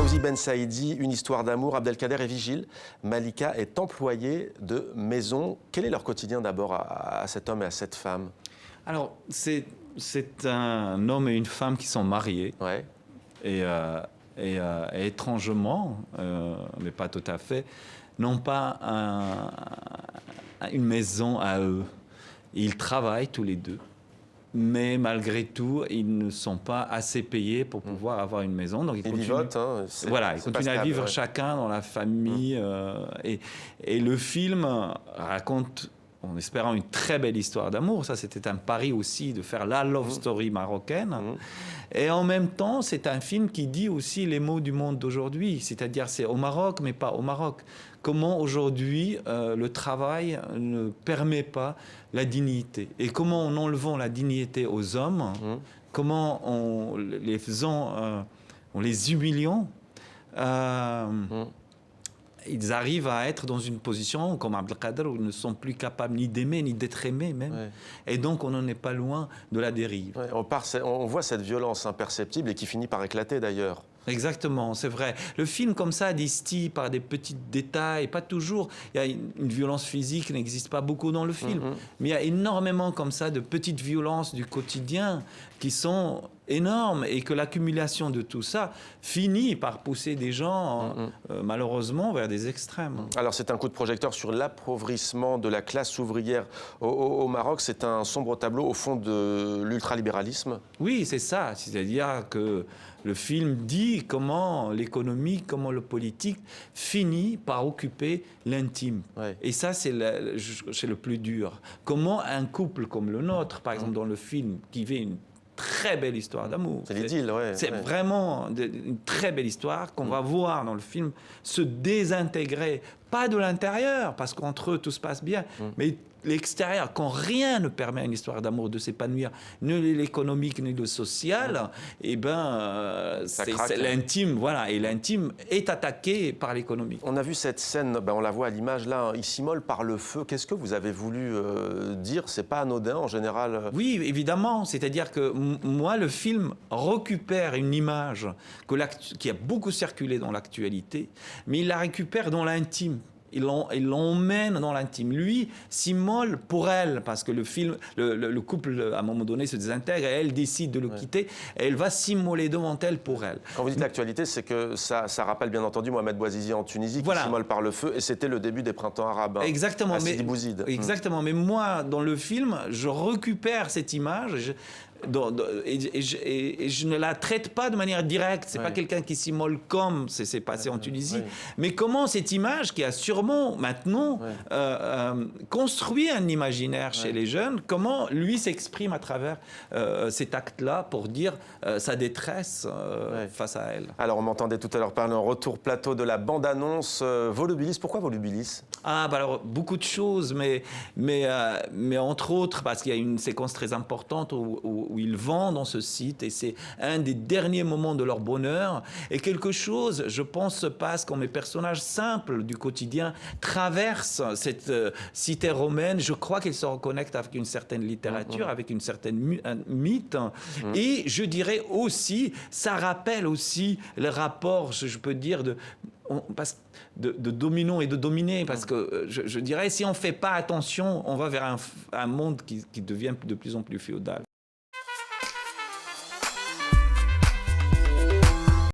Fawzi Ben Saïdi, une histoire d'amour, Abdelkader est vigile, Malika est employée de maison. Quel est leur quotidien d'abord à cet homme et à cette femme? Alors, c'est un homme et une femme qui sont mariés. Ouais. Et étrangement, mais pas tout à fait, n'ont pas une maison à eux. Ils travaillent tous les deux, mais malgré tout, ils ne sont pas assez payés pour pouvoir avoir une maison. Donc ils vivotent, hein, voilà, ils continuent à vivre chacun dans la famille. Et le film raconte, en espérant, une très belle histoire d'amour. Ça, c'était un pari aussi de faire la love story marocaine. Et en même temps, c'est un film qui dit aussi les mots du monde d'aujourd'hui. C'est-à-dire, c'est au Maroc, mais pas au Maroc. Comment aujourd'hui le travail ne permet pas la dignité. Et comment en enlevant la dignité aux hommes, comment en les faisant, en les humiliant, ils arrivent à être dans une position, comme Abdelkader, où ils ne sont plus capables ni d'aimer, ni d'être aimés même. Ouais. Et donc, on n'en est pas loin de la dérive. Ouais, on voit cette violence imperceptible et qui finit par éclater d'ailleurs. Exactement, c'est vrai. Le film, comme ça, distille par des petits détails, pas toujours. Il y a une violence physique qui n'existe pas beaucoup dans le film, mais il y a énormément comme ça de petites violences du quotidien qui sont énormes et que l'accumulation de tout ça finit par pousser des gens, malheureusement, vers des extrêmes. Alors, c'est un coup de projecteur sur l'appauvrissement de la classe ouvrière au Maroc. C'est un sombre tableau, au fond, de l'ultralibéralisme. Oui, c'est ça. C'est-à-dire que le film dit comment l'économie, comment le politique finit par occuper l'intime. Ouais. Et ça, c'est le plus dur. Comment un couple comme le nôtre, par exemple, dans le film, qui vit une très belle histoire d'amour. C'est l'idylle, ouais. C'est vraiment une très belle histoire qu'on va voir dans le film se désintégrer, pas de l'intérieur, parce qu'entre eux, tout se passe bien, mais l'extérieur, quand rien ne permet à une histoire d'amour de s'épanouir, ni l'économique, ni le social, eh ben, c'est l'intime, voilà, et l'intime est attaqué par l'économique. On a vu cette scène, on la voit à l'image là, il s'immole par le feu. Qu'est-ce que vous avez voulu dire? C'est pas anodin en général? Oui, évidemment, c'est-à-dire que moi, le film récupère une image qui a beaucoup circulé dans l'actualité, mais il la récupère dans l'intime. Il l'emmène dans l'intime. Lui s'immole pour elle, parce que le film, le couple, à un moment donné, se désintègre et elle décide de le quitter. Et elle va s'immoler devant elle pour elle. Quand vous dites l'actualité, c'est que ça rappelle bien entendu Mohamed Bouazizi en Tunisie, qui s'immole par le feu, et c'était le début des printemps arabes. Exactement. À Sidi Bouzid. Exactement. Mais moi, dans le film, je récupère cette image. Et je ne la traite pas de manière directe. C'est pas quelqu'un qui s'immole comme c'est passé en Tunisie. Mais comment cette image qui a sûrement maintenant construit un imaginaire chez les jeunes, comment lui s'exprime à travers cet acte-là pour dire sa détresse face à elle. Alors on m'entendait tout à l'heure parler en retour plateau de la bande-annonce Volubilis. Pourquoi Volubilis? Alors beaucoup de choses, mais entre autres parce qu'il y a une séquence très importante où ils vont dans ce site et c'est un des derniers moments de leur bonheur. Et quelque chose, je pense, se passe quand mes personnages simples du quotidien traversent cette cité romaine. Je crois qu'ils se reconnectent avec une certaine littérature, avec une certaine mythe. Et je dirais aussi, ça rappelle aussi le rapport, je peux dire, de dominant et de dominer, parce que je dirais, si on ne fait pas attention, on va vers un monde qui devient de plus en plus féodal.